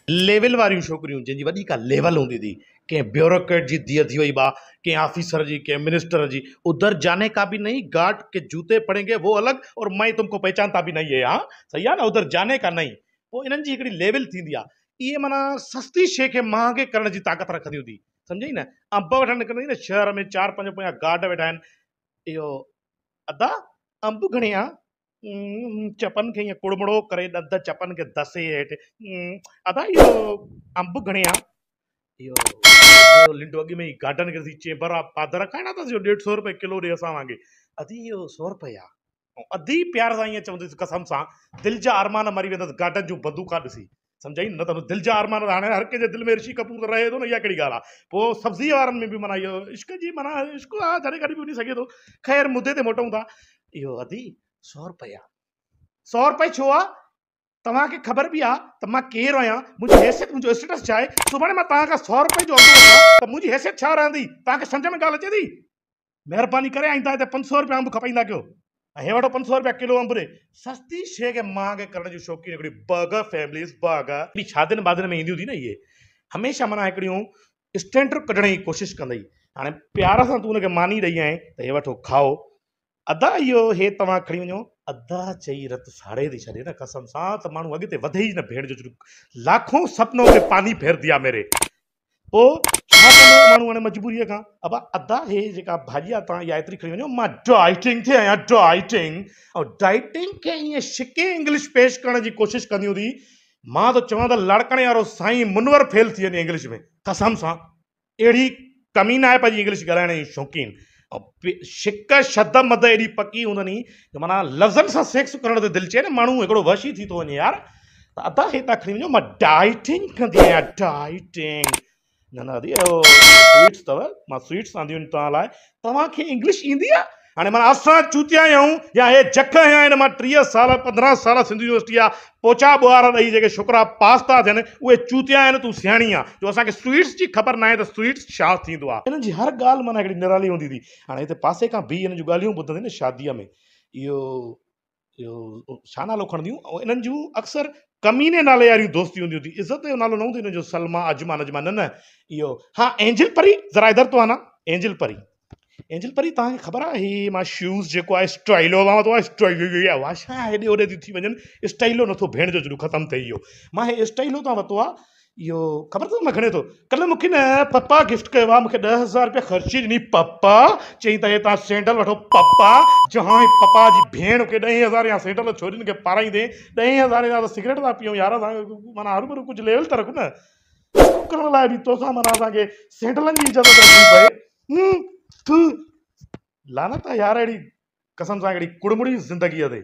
Level वारियूं छोकिरियूं जंहिंजी वॾी का लेवल हूंदी थी, कंहिं ब्यूरोक्रेट जी धीअ थी वई बा, कंहिं ऑफिसर जी, कंहिं मिनिस्टर जी, उधर जाने का भी नहीं, गार्ड के जूते पड़ेंगे वो अलग, और मैं तुमको पहचानता भी नहीं है। हाँ सही आहे न, उधर जाने का नहीं। पोइ इन्हनि जी हिकिड़ी लेवल थींदी आहे। इहे माना सस्ती शइ खे महांगे करण जी ताक़त रखंदियूं थी, सम्झई न। अंब वठणु निकिरंदी न, शहर में 4-5 पोयां गार्ड वेठा आहिनि। इहो अदा अंब घणे आहे? चपन खे ईअं कुड़मुड़ो करे ॾंद चपन खे दसे हेठि। अदा इहो अंब घणे आहे? इहो लिंडो अॻु में ई गार्डन खे चेंबर आहे, पादर खाइणा अथसि, इहो 150 रुपए किलो ॾे असां वांगे। अदी इहो 100 रुपए आहे। ऐं अधी प्यार सां ईअं चवंदुसि कसम सां, दिलि जा अरमान मरी वेंदसि गार्डन जूं बंदूका ॾिसी, सम्झई न। त दिलि जा अरमान हाणे हर कंहिंजे दिलि में ऋषि कपूर त रहे थो न, इहा कहिड़ी ॻाल्हि आहे। पोइ सब्ज़ी वारनि में बि माना इहो इश्क जी माना इश्क आहे, जॾहिं कॾहिं बि वञी सघे थो। ख़ैर मुद्दे ते मोटूं था। इहो अदी 100 रुपए आहे। 100 रुपए छो आहे? तव्हांखे ख़बर बि आहे त मां केरु आहियां, मुंहिंजी हैसियत, मुंहिंजो स्टेटस छा आहे। सुभाणे मां तव्हांखां 100 रुपए जो अघु वठां त मुंहिंजी हैसियत छा रहंदी? तव्हांखे सम्झ में ॻाल्हि अचे थी? महिरबानी करे आईंदा हिते 500 रुपया अंब खपाईंदा कयो, ऐं हे वठो 500 रुपया किलो अंब ॾे। सस्ती शइ खे महांगे करण जी शौक़ीन हिकिड़ी बर्गर फैमिलीज़, बर्गर शादियुनि वादियुनि में ईंदियूं थी न, इहे हमेशह माना हिकिड़ियूं स्टैंडर्ड कढण जी कोशिशि कंदई। हाणे प्यार सां तूं हुनखे मानी ॾेई आहीं त हे वठो खाओ। अदा इहो हे तव्हां खणी वञो, अदा चई रत साड़े थी छॾे न कसम सां, त माण्हू अॻिते वधे ई न भेण जो। लाखों सपनों में पानी फेर दिया मेरे। पोइ छा कंदो माण्हू हाणे मजबूरीअ खां? अबा अदा हे जेका भाॼी आहे तव्हां इहा एतिरी खणी वञो, मां डाइटिंग ते आहियां, डाइटिंग। ऐं डाइटिंग खे ईअं शिके इंग्लिश पेश करण जी कोशिशि कंदियूं थी। मां त चवां त लड़कणे वारो साईं मुनवर फेल थी वञे इंग्लिश में, कसम सां। अहिड़ी कमी न आहे पंहिंजी इंग्लिश ॻाल्हाइण जी शौक़ीन। शिक शद मद एॾी पकी हूंदनी त माना लफ़्ज़नि सां सेक्स करण ते दिलि चए न, माण्हू हिकिड़ो वशी थी थो वञे यार। त अदा हे तव्हां खणी वञो, मां डाइटिंग कंदी आहियां, डाइटिंग। न न अदी स्वीट्स अथव, मां स्वीट्स आंदियूं आहिनि तव्हां लाइ। तव्हांखे इंग्लिश ईंदी आहे? हाणे माना असां चूतिया आहियूं या हे जख आहिनि? मां 30 साल 15 साल सिंधी यूनिवर्सिटी आहे पोचा ॿुहार ॾेई जेके छोकिरा पास था थियनि उहे चूतिया आहिनि। तूं सियाणी आहे जो असांखे स्वीट्स जी ख़बर न आहे त स्वीट्स छा थींदो आहे। हिननि जी हर ॻाल्हि माना हिकिड़ी निराली हूंदी थी। हाणे हिते पासे खां बीह हिन जूं ॻाल्हियूं ॿुधंदी न शादीअ में, इहो छा नालो खणंदियूं, ऐं इन्हनि जूं अक्सर कमीने नाले वारियूं दोस्ती हूंदियूं थी। इज़त जो नालो न हूंदो हिन जो, सलमा, अजमान, अजमान, न न इहो। हा एंजल परी, ज़रा इधर तो आना। एंजल परी, एंजल परी तव्हांखे ख़बर आहे ही मां शूज़ जेको आहे स्टाइलो वरितो आहे, स्टाइलो आहे छा हेॾे होॾे थी वञनि, स्टाइलो नथो भेण जो जॾहिं ख़तमु थिए इहो। मां हे स्टाइलो तां वरितो आहे, इहो ख़बर अथव मां घणे थो? कल्ह मूंखे न पप्पा गिफ्ट कयो आहे, मूंखे 10,000 रुपया ख़र्ची ॾिनी पप्पा। चई त हे तव्हां सैंडल वठो पप्पा। जहां पप्पा जी भेण खे 10,000 या सैंडल छोरियुनि खे पाराईंदे, 10,000 जा त सिगरेट था पीऊं यार। असां माना हरू भरू कुझु लेवल त रखूं न, करण लाइ बि तोसां माना असांखे सैंडलनि जी इज़त रखणी पए। लानत आहे यार अहिड़ी कसम सां हिकिड़ी कुड़मुड़ी ज़िंदगीअ ते।